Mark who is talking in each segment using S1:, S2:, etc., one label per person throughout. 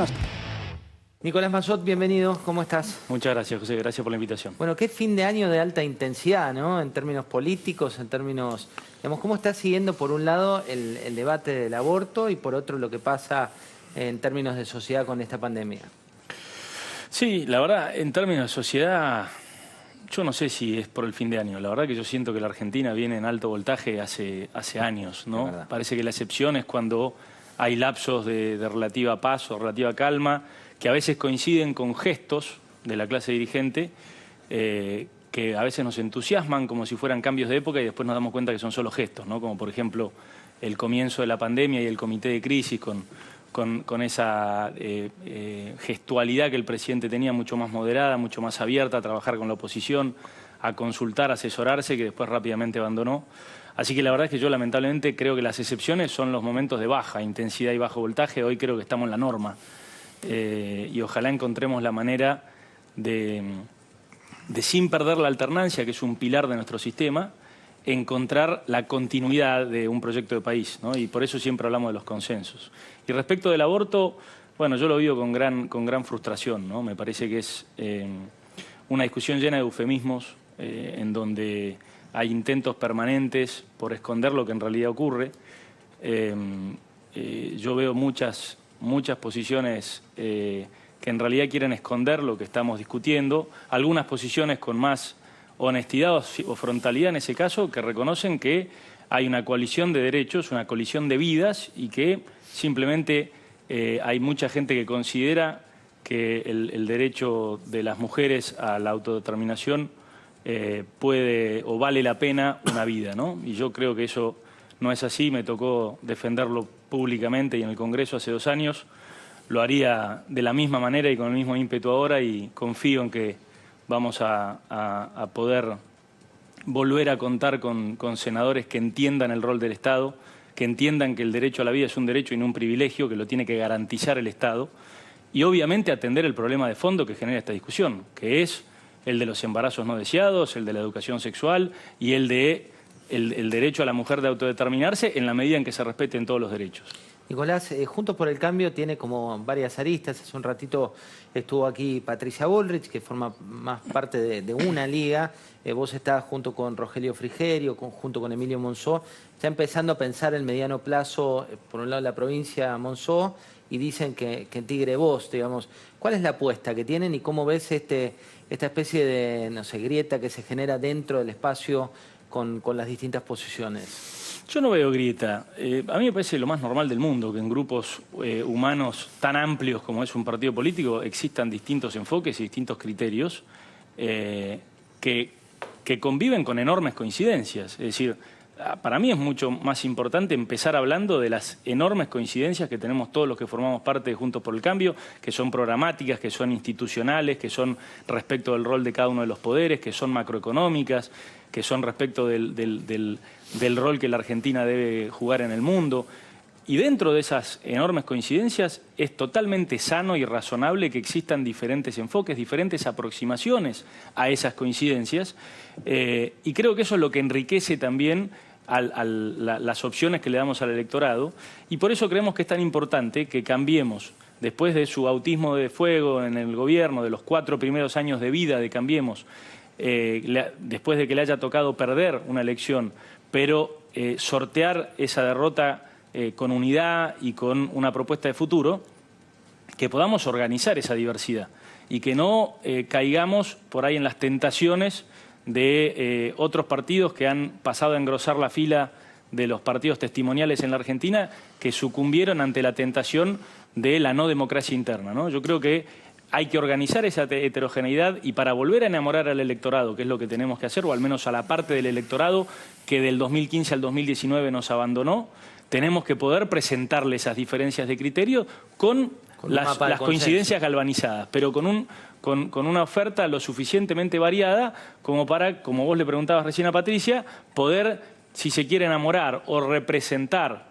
S1: argentinos.
S2: Nicolás Massot, bienvenido. ¿Cómo estás?
S3: Muchas gracias, José. Gracias por la invitación.
S2: Bueno, qué fin de año de alta intensidad, ¿no? En términos políticos, en términos... Digamos, ¿cómo estás siguiendo, por un lado, el debate del aborto y, por otro, lo que pasa en términos de sociedad con esta pandemia?
S3: Sí, la verdad, en términos de sociedad, yo no sé si es por el fin de año. La verdad que yo siento que la Argentina viene en alto voltaje hace años, ¿no? Parece que la excepción es cuando hay lapsos de relativa paz o relativa calma, que a veces coinciden con gestos de la clase dirigente, que a veces nos entusiasman como si fueran cambios de época y después nos damos cuenta que son solo gestos, ¿no? Como por ejemplo el comienzo de la pandemia y el comité de crisis con esa gestualidad que el presidente tenía mucho más moderada, mucho más abierta a trabajar con la oposición, a consultar, a asesorarse, que después rápidamente abandonó. Así que la verdad es que yo lamentablemente creo que las excepciones son los momentos de baja intensidad y bajo voltaje. Hoy creo que estamos en la norma y ojalá encontremos la manera de sin perder la alternancia, que es un pilar de nuestro sistema, encontrar la continuidad de un proyecto de país, ¿no? Y por eso siempre hablamos de los consensos. Y respecto del aborto, bueno, yo lo vivo con gran frustración, ¿no? Me parece que es una discusión llena de eufemismos, en donde hay intentos permanentes por esconder lo que en realidad ocurre. Yo veo muchas posiciones que en realidad quieren esconder lo que estamos discutiendo, algunas posiciones con más honestidad o frontalidad en ese caso, que reconocen que hay una coalición de derechos, una colisión de vidas y que simplemente hay mucha gente que considera que el derecho de las mujeres a la autodeterminación puede o vale la pena una vida, ¿no? Y yo creo que eso no es así. Me tocó defenderlo públicamente y en el Congreso hace 2 años. Lo haría de la misma manera y con el mismo ímpetu ahora y confío en que vamos a poder volver a contar con senadores que entiendan el rol del Estado, que entiendan que el derecho a la vida es un derecho y no un privilegio, que lo tiene que garantizar el Estado, y obviamente atender el problema de fondo que genera esta discusión, que es el de los embarazos no deseados, el de la educación sexual y el derecho a la mujer de autodeterminarse en la medida en que se respeten todos los derechos.
S2: Nicolás, Juntos por el Cambio tiene como varias aristas. Hace un ratito estuvo aquí Patricia Bullrich, que forma más parte de una liga. Vos estás junto con Rogelio Frigerio, junto con Emilio Monzó, ya empezando a pensar el mediano plazo, por un lado la provincia Monzó, y dicen que en Tigre vos, digamos. ¿Cuál es la apuesta que tienen y cómo ves esta especie de, no sé, grieta que se genera dentro del espacio con las distintas posiciones?
S3: Yo no veo grieta. A mí me parece lo más normal del mundo que en grupos humanos tan amplios como es un partido político existan distintos enfoques y distintos criterios que conviven con enormes coincidencias. Es decir, para mí es mucho más importante empezar hablando de las enormes coincidencias que tenemos todos los que formamos parte de Juntos por el Cambio, que son programáticas, que son institucionales, que son respecto del rol de cada uno de los poderes, que son macroeconómicas, que son respecto del rol que la Argentina debe jugar en el mundo. Y dentro de esas enormes coincidencias es totalmente sano y razonable que existan diferentes enfoques, diferentes aproximaciones a esas coincidencias. Y creo que eso es lo que enriquece también las opciones que le damos al electorado. Y por eso creemos que es tan importante que cambiemos, después de su bautismo de fuego en el gobierno, de los 4 primeros años de vida de Cambiemos, después de que le haya tocado perder una elección, pero sortear esa derrota con unidad y con una propuesta de futuro, que podamos organizar esa diversidad y que no caigamos por ahí en las tentaciones de otros partidos que han pasado a engrosar la fila de los partidos testimoniales en la Argentina, que sucumbieron ante la tentación de la no democracia interna, ¿no? Yo creo que hay que organizar esa heterogeneidad y para volver a enamorar al electorado, que es lo que tenemos que hacer, o al menos a la parte del electorado que del 2015 al 2019 nos abandonó, tenemos que poder presentarle esas diferencias de criterio con las coincidencias galvanizadas, pero con una oferta lo suficientemente variada como para, como vos le preguntabas recién a Patricia, poder, si se quiere enamorar o representar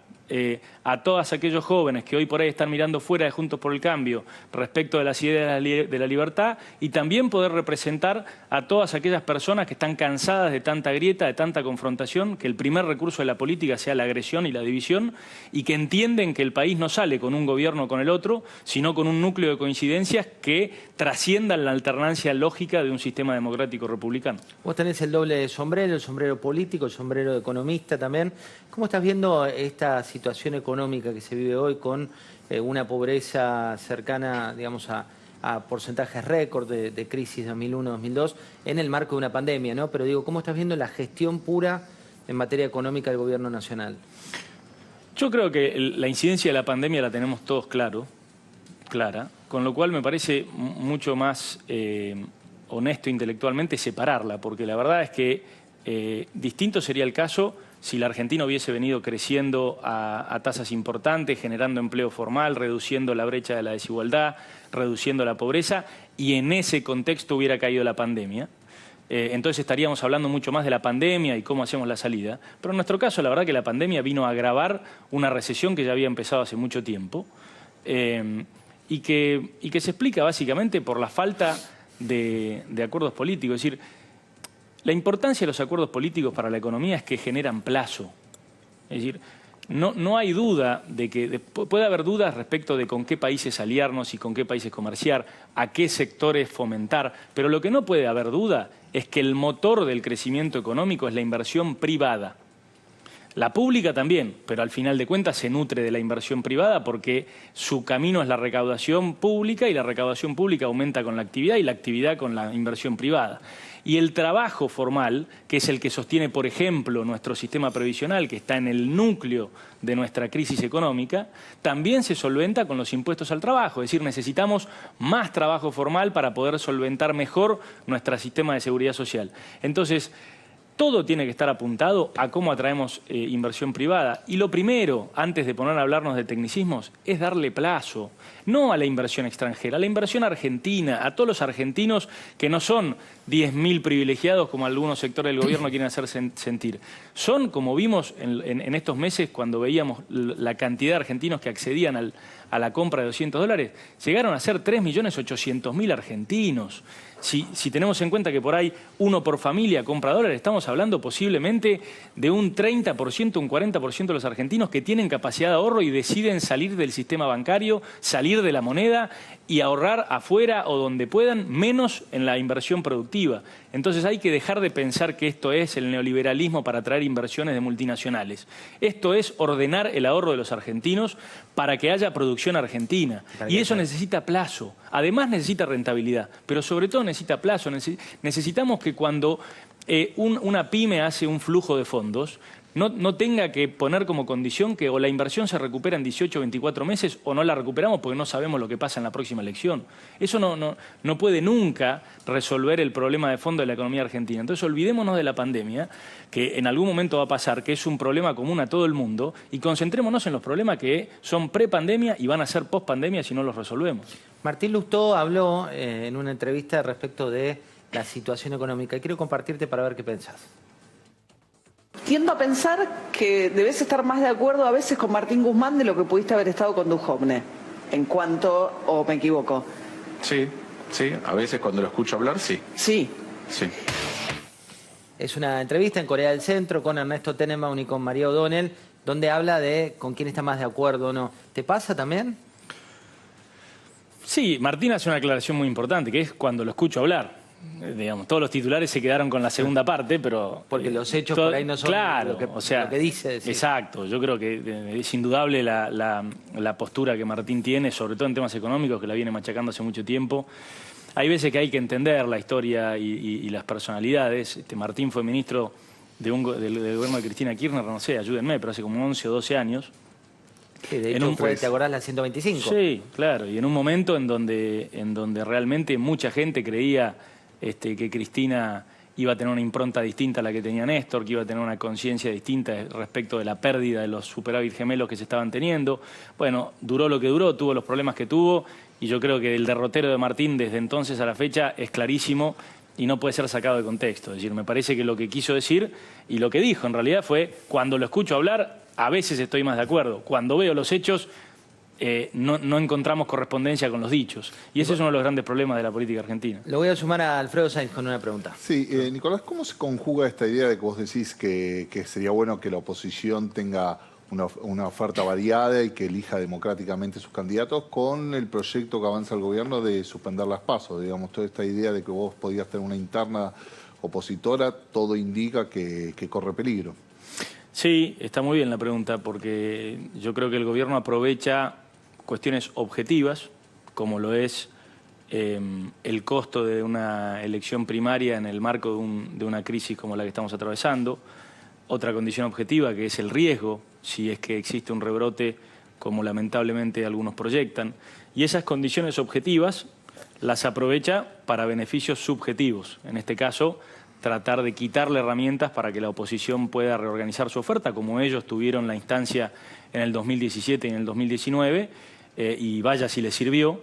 S3: a todos aquellos jóvenes que hoy por ahí están mirando fuera de Juntos por el Cambio respecto de las ideas de la libertad, y también poder representar a todas aquellas personas que están cansadas de tanta grieta, de tanta confrontación, que el primer recurso de la política sea la agresión y la división, y que entienden que el país no sale con un gobierno o con el otro, sino con un núcleo de coincidencias que trasciendan la alternancia lógica de un sistema democrático republicano.
S2: Vos tenés el doble sombrero, el sombrero político, el sombrero de economista también. ¿Cómo estás viendo esta situación económica que se vive hoy con una pobreza cercana, digamos, a porcentajes récord de crisis 2001-2002 en el marco de una pandemia, ¿no? Pero digo, ¿cómo estás viendo la gestión pura en materia económica del gobierno nacional?
S3: Yo creo que la incidencia de la pandemia la tenemos todos clara, con lo cual me parece mucho más honesto intelectualmente separarla, porque la verdad es que distinto sería el caso si la Argentina hubiese venido creciendo a tasas importantes, generando empleo formal, reduciendo la brecha de la desigualdad, reduciendo la pobreza, y en ese contexto hubiera caído la pandemia. Entonces estaríamos hablando mucho más de la pandemia y cómo hacemos la salida. Pero en nuestro caso, la verdad que la pandemia vino a agravar una recesión que ya había empezado hace mucho tiempo y que se explica básicamente por la falta de acuerdos políticos. Es decir, la importancia de los acuerdos políticos para la economía es que generan plazo. Es decir, no hay duda de que puede haber dudas respecto de con qué países aliarnos y con qué países comerciar, a qué sectores fomentar, pero lo que no puede haber duda es que el motor del crecimiento económico es la inversión privada. La pública también, pero al final de cuentas se nutre de la inversión privada porque su camino es la recaudación pública y la recaudación pública aumenta con la actividad y la actividad con la inversión privada. Y el trabajo formal, que es el que sostiene, por ejemplo, nuestro sistema previsional, que está en el núcleo de nuestra crisis económica, también se solventa con los impuestos al trabajo. Es decir, necesitamos más trabajo formal para poder solventar mejor nuestro sistema de seguridad social. Entonces, todo tiene que estar apuntado a cómo atraemos inversión privada. Y lo primero, antes de poner a hablarnos de tecnicismos, es darle plazo. No a la inversión extranjera, a la inversión argentina, a todos los argentinos que no son 10.000 privilegiados como algunos sectores del gobierno quieren hacer sentir. Son, como vimos en estos meses cuando veíamos la cantidad de argentinos que accedían a la compra de $200, llegaron a ser 3.800.000 argentinos. Si tenemos en cuenta que por ahí uno por familia compra dólares, estamos hablando posiblemente de un 30%, un 40% de los argentinos que tienen capacidad de ahorro y deciden salir del sistema bancario, salir de la moneda y ahorrar afuera o donde puedan, menos en la inversión productiva. Entonces hay que dejar de pensar que esto es el neoliberalismo para atraer inversiones de multinacionales. Esto es ordenar el ahorro de los argentinos para que haya producción argentina. Y eso necesita plazo. Además necesita rentabilidad, pero sobre todo necesita plazo. Necesitamos que cuando una pyme hace un flujo de fondos, no tenga que poner como condición que o la inversión se recupera en 18 o 24 meses o no la recuperamos porque no sabemos lo que pasa en la próxima elección. Eso no puede nunca resolver el problema de fondo de la economía argentina. Entonces olvidémonos de la pandemia, que en algún momento va a pasar, que es un problema común a todo el mundo, y concentrémonos en los problemas que son pre-pandemia y van a ser post-pandemia si no los resolvemos.
S2: Martín Lustó habló en una entrevista respecto de la situación económica. Quiero compartirte para ver qué pensás.
S1: Tiendo a pensar que debes estar más de acuerdo a veces con Martín Guzmán de lo que pudiste haber estado con Duhovne, en cuanto, o me equivoco.
S4: Sí, a veces cuando lo escucho hablar, sí.
S1: Sí.
S2: Es una entrevista en Corea del Centro con Ernesto Tenenbaum y con María O'Donnell, donde habla de con quién está más de acuerdo o no. ¿Te pasa también?
S3: Sí, Martín hace una aclaración muy importante, que es cuando lo escucho hablar. Digamos, todos los titulares se quedaron con la segunda parte, pero...
S2: Porque los hechos por ahí no son
S3: claro,
S2: lo que dice. Decir.
S3: Exacto, yo creo que es indudable la postura que Martín tiene, sobre todo en temas económicos, que la viene machacando hace mucho tiempo. Hay veces que hay que entender la historia y las personalidades. Martín fue ministro del gobierno de Cristina Kirchner, no sé, ayúdenme, pero hace como 11 o 12 años.
S2: Sí, de hecho ¿te acordás la 125?
S3: Sí, claro, y en un momento en donde realmente mucha gente creía que Cristina iba a tener una impronta distinta a la que tenía Néstor, que iba a tener una conciencia distinta respecto de la pérdida de los superávit gemelos que se estaban teniendo. Bueno, duró lo que duró, tuvo los problemas que tuvo, y yo creo que el derrotero de Martín desde entonces a la fecha es clarísimo, y no puede ser sacado de contexto. Es decir, me parece que lo que quiso decir y lo que dijo en realidad fue, cuando lo escucho hablar, a veces estoy más de acuerdo. Cuando veo los hechos, no encontramos correspondencia con los dichos. Y ese es uno de los grandes problemas de la política argentina.
S2: Lo voy a sumar a Alfredo Sainz con una pregunta.
S5: Sí, Nicolás, ¿cómo se conjuga esta idea de que vos decís que sería bueno que la oposición tenga una oferta variada y que elija democráticamente sus candidatos con el proyecto que avanza el gobierno de suspender las PASO? Digamos, toda esta idea de que vos podías tener una interna opositora, todo indica que corre peligro.
S3: Sí, está muy bien la pregunta, porque yo creo que el gobierno aprovecha cuestiones objetivas, como lo es el costo de una elección primaria en el marco de una crisis como la que estamos atravesando, otra condición objetiva que es el riesgo, si es que existe un rebrote como lamentablemente algunos proyectan, y esas condiciones objetivas las aprovecha para beneficios subjetivos, en este caso tratar de quitarle herramientas para que la oposición pueda reorganizar su oferta, como ellos tuvieron la instancia en el 2017 y en el 2019, y vaya si les sirvió.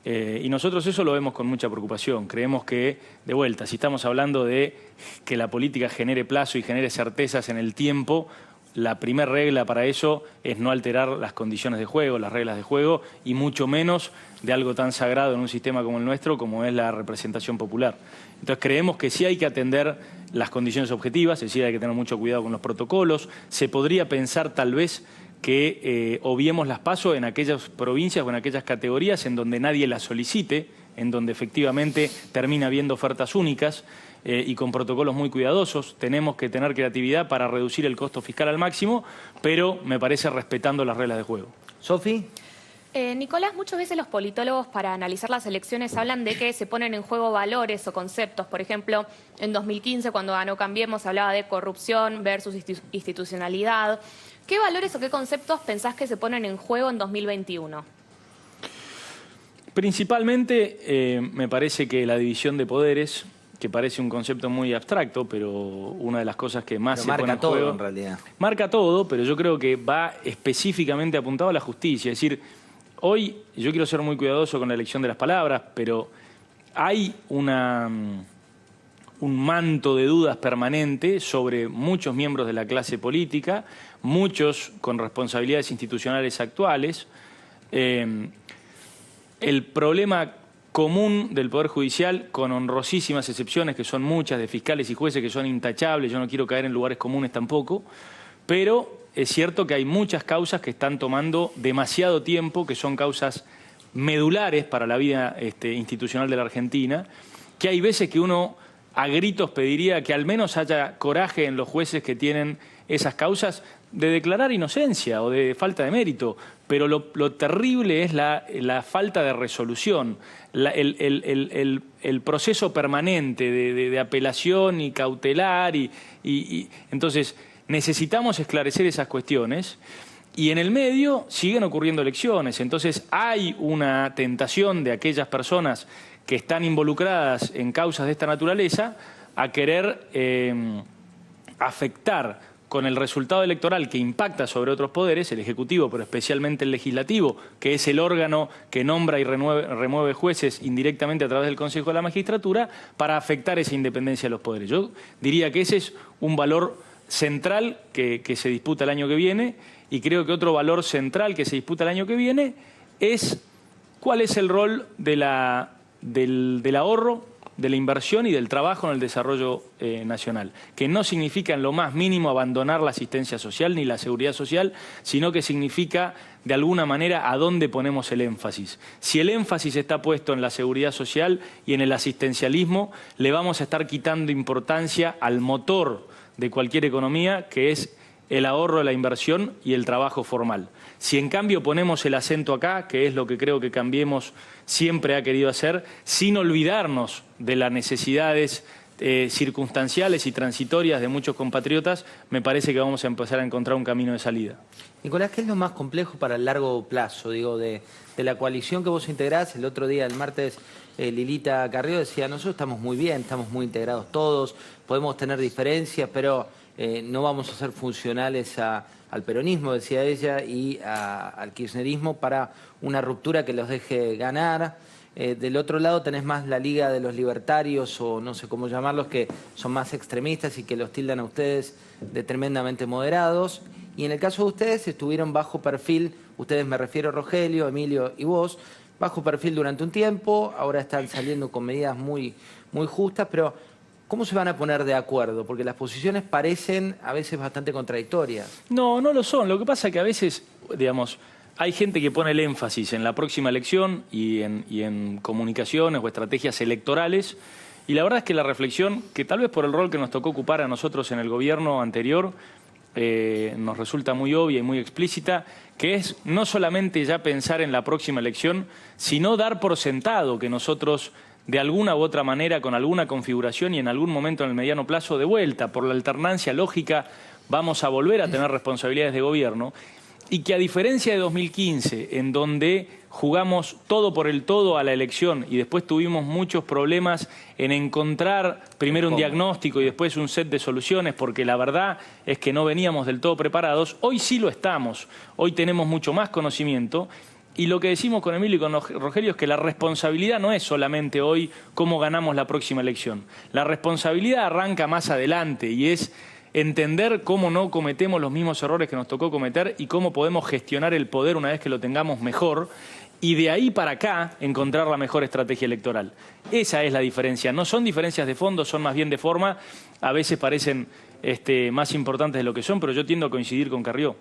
S3: Y nosotros eso lo vemos con mucha preocupación. Creemos que, de vuelta, si estamos hablando de que la política genere plazo y genere certezas en el tiempo, la primera regla para eso es no alterar las condiciones de juego, las reglas de juego, y mucho menos de algo tan sagrado en un sistema como el nuestro, como es la representación popular. Entonces creemos que sí hay que atender las condiciones objetivas, es decir, hay que tener mucho cuidado con los protocolos. Se podría pensar tal vez que obviemos las PASO en aquellas provincias o en aquellas categorías en donde nadie las solicite, en donde efectivamente termina habiendo ofertas únicas y con protocolos muy cuidadosos. Tenemos que tener creatividad para reducir el costo fiscal al máximo, pero me parece respetando las reglas de juego.
S2: Sofi.
S6: Nicolás, muchas veces los politólogos para analizar las elecciones hablan de que se ponen en juego valores o conceptos. Por ejemplo, en 2015, cuando ganó Cambiemos, hablaba de corrupción versus institucionalidad. ¿Qué valores o qué conceptos pensás que se ponen en juego en 2021?
S3: Principalmente me parece que la división de poderes, que parece un concepto muy abstracto, pero una de las cosas que más se pone en juego...
S2: Marca todo, en realidad.
S3: Marca todo, pero yo creo que va específicamente apuntado a la justicia. Es decir, hoy, yo quiero ser muy cuidadoso con la elección de las palabras, pero hay un manto de dudas permanente sobre muchos miembros de la clase política, muchos con responsabilidades institucionales actuales. El problema común del Poder Judicial, con honrosísimas excepciones, que son muchas, de fiscales y jueces que son intachables, yo no quiero caer en lugares comunes tampoco, pero es cierto que hay muchas causas que están tomando demasiado tiempo, que son causas medulares para la vida institucional de la Argentina, que hay veces que uno a gritos pediría que al menos haya coraje en los jueces que tienen esas causas de declarar inocencia o de falta de mérito, pero lo terrible es la falta de resolución, el proceso permanente de apelación y cautelar, y entonces necesitamos esclarecer esas cuestiones. Y en el medio siguen ocurriendo elecciones, entonces hay una tentación de aquellas personas que están involucradas en causas de esta naturaleza a querer afectar con el resultado electoral que impacta sobre otros poderes, el Ejecutivo, pero especialmente el Legislativo, que es el órgano que nombra y remueve jueces indirectamente a través del Consejo de la Magistratura, para afectar esa independencia de los poderes. Yo diría que ese es un valor central que se disputa el año que viene, y creo que otro valor central que se disputa el año que viene es cuál es el rol del ahorro, de la inversión y del trabajo en el desarrollo nacional, que no significa en lo más mínimo abandonar la asistencia social ni la seguridad social, sino que significa de alguna manera a dónde ponemos el énfasis. Si el énfasis está puesto en la seguridad social y en el asistencialismo, le vamos a estar quitando importancia al motor de cualquier economía, que es el ahorro, la inversión y el trabajo formal. Si en cambio ponemos el acento acá, que es lo que creo que Cambiemos siempre ha querido hacer, sin olvidarnos de las necesidades circunstanciales y transitorias de muchos compatriotas, me parece que vamos a empezar a encontrar un camino de salida.
S2: Nicolás, ¿qué es lo más complejo para el largo plazo? Digo, de la coalición que vos integrás. El otro día, el martes, Lilita Carrió decía, nosotros estamos muy bien, estamos muy integrados todos, podemos tener diferencias, pero no vamos a ser funcionales al peronismo, decía ella, y al kirchnerismo para una ruptura que los deje ganar. Del otro lado tenés más la Liga de los Libertarios, o no sé cómo llamarlos, que son más extremistas y que los tildan a ustedes de tremendamente moderados. Y en el caso de ustedes estuvieron bajo perfil, ustedes me refiero a Rogelio, Emilio y vos, bajo perfil durante un tiempo, ahora están saliendo con medidas muy justas, pero ¿cómo se van a poner de acuerdo? Porque las posiciones parecen a veces bastante contradictorias.
S3: No, no lo son. Lo que pasa es que a veces, digamos, hay gente que pone el énfasis en la próxima elección y en comunicaciones o estrategias electorales, y la verdad es que la reflexión, que tal vez por el rol que nos tocó ocupar a nosotros en el gobierno anterior, nos resulta muy obvia y muy explícita, que es no solamente ya pensar en la próxima elección, sino dar por sentado que nosotros, de alguna u otra manera, con alguna configuración y en algún momento en el mediano plazo, de vuelta, por la alternancia lógica, vamos a volver a tener responsabilidades de gobierno, y que a diferencia de 2015, en donde jugamos todo por el todo a la elección y después tuvimos muchos problemas en encontrar primero un diagnóstico y después un set de soluciones, porque la verdad es que no veníamos del todo preparados, hoy sí lo estamos, hoy tenemos mucho más conocimiento. Y lo que decimos con Emilio y con Rogelio es que la responsabilidad no es solamente hoy cómo ganamos la próxima elección. La responsabilidad arranca más adelante y es entender cómo no cometemos los mismos errores que nos tocó cometer y cómo podemos gestionar el poder una vez que lo tengamos mejor, y de ahí para acá encontrar la mejor estrategia electoral. Esa es la diferencia. No son diferencias de fondo, son más bien de forma. A veces parecen más importantes de lo que son, pero yo tiendo a coincidir con Carrió.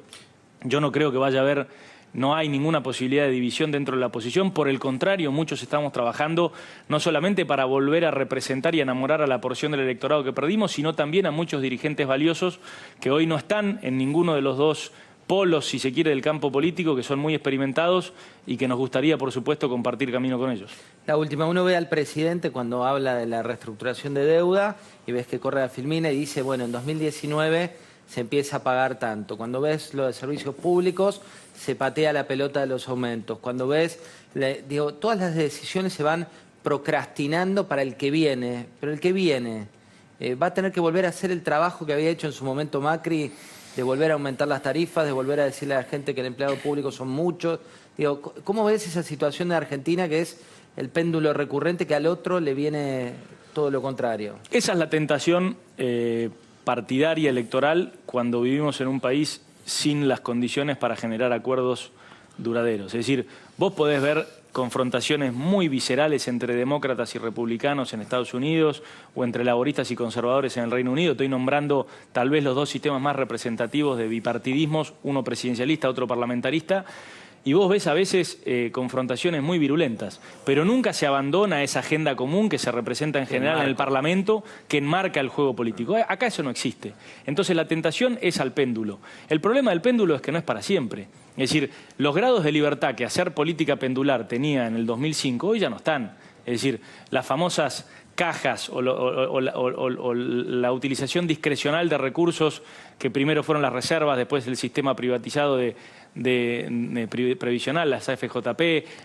S3: Yo no creo que vaya a haber... No hay ninguna posibilidad de división dentro de la oposición. Por el contrario, muchos estamos trabajando no solamente para volver a representar y enamorar a la porción del electorado que perdimos, sino también a muchos dirigentes valiosos que hoy no están en ninguno de los dos polos, si se quiere, del campo político, que son muy experimentados y que nos gustaría, por supuesto, compartir camino con ellos.
S2: La última, uno ve al presidente cuando habla de la reestructuración de deuda y ves que corre la filmina y dice, bueno, en 2019 se empieza a pagar tanto. Cuando ves lo de servicios públicos, se patea la pelota de los aumentos. Cuando ves, todas las decisiones se van procrastinando para el que viene, pero el que viene va a tener que volver a hacer el trabajo que había hecho en su momento Macri, de volver a aumentar las tarifas, de volver a decirle a la gente que el empleado público son muchos. ¿Cómo ves esa situación de Argentina, que es el péndulo recurrente, que al otro le viene todo lo contrario?
S3: Esa es la tentación partidaria electoral cuando vivimos en un país sin las condiciones para generar acuerdos duraderos. Es decir, vos podés ver confrontaciones muy viscerales entre demócratas y republicanos en Estados Unidos o entre laboristas y conservadores en el Reino Unido. Estoy nombrando tal vez los dos sistemas más representativos de bipartidismos, uno presidencialista, otro parlamentarista. Y vos ves a veces confrontaciones muy virulentas, pero nunca se abandona esa agenda común que se representa en general en el Parlamento, que enmarca el juego político. Acá eso no existe. Entonces la tentación es al péndulo. El problema del péndulo es que no es para siempre. Es decir, los grados de libertad que hacer política pendular tenía en el 2005 hoy ya no están. Es decir, las famosas cajas o la utilización discrecional de recursos que primero fueron las reservas, después el sistema privatizado de previsional, las AFJP,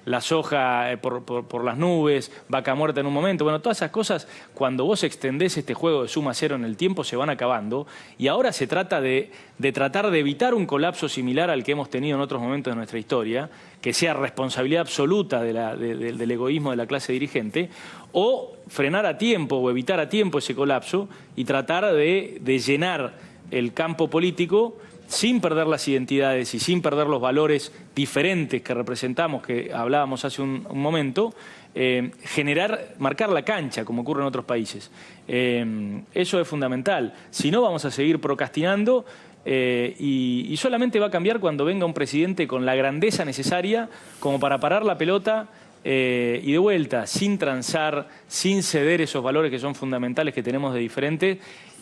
S3: la soja por las nubes, vaca muerta en un momento. Bueno, todas esas cosas, cuando vos extendés este juego de suma cero en el tiempo, se van acabando. Y ahora se trata de tratar de evitar un colapso similar al que hemos tenido en otros momentos de nuestra historia, que sea responsabilidad absoluta del egoísmo de la clase dirigente, o frenar a tiempo o evitar a tiempo ese colapso y tratar de llenar el campo político sin perder las identidades y sin perder los valores diferentes que representamos, que hablábamos hace un momento, marcar la cancha, como ocurre en otros países. Eso es fundamental. Si no, vamos a seguir procrastinando y solamente va a cambiar cuando venga un presidente con la grandeza necesaria como para parar la pelota y de vuelta, sin transar, sin ceder esos valores que son fundamentales que tenemos de diferente,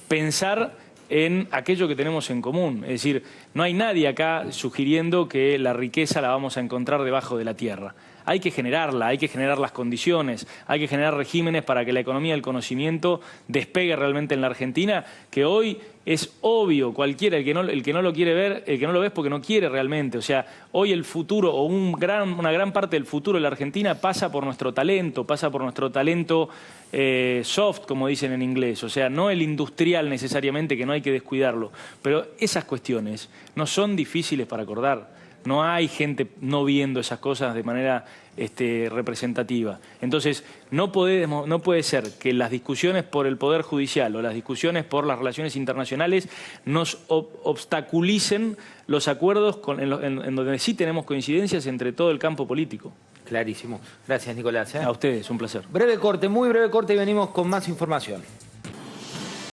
S3: pensar en aquello que tenemos en común. Es decir, no hay nadie acá sugiriendo que la riqueza la vamos a encontrar debajo de la tierra. hay que generarla, hay que generar las condiciones, hay que generar regímenes para que la economía del conocimiento despegue realmente en la Argentina, que hoy es obvio, cualquiera, el que no lo quiere ver, el que no lo ve es porque no quiere realmente. O sea, hoy el futuro, o una gran parte del futuro de la Argentina pasa por nuestro talento, soft, como dicen en inglés. O sea, no el industrial necesariamente, que no hay que descuidarlo. Pero esas cuestiones no son difíciles para acordar. No hay gente no viendo esas cosas de manera representativa. Entonces, no puede ser que las discusiones por el Poder Judicial o las discusiones por las relaciones internacionales nos obstaculicen los acuerdos en donde sí tenemos coincidencias entre todo el campo político.
S2: Clarísimo. Gracias, Nicolás.
S3: A ustedes, un placer.
S2: Breve corte, muy breve corte, y venimos con más información.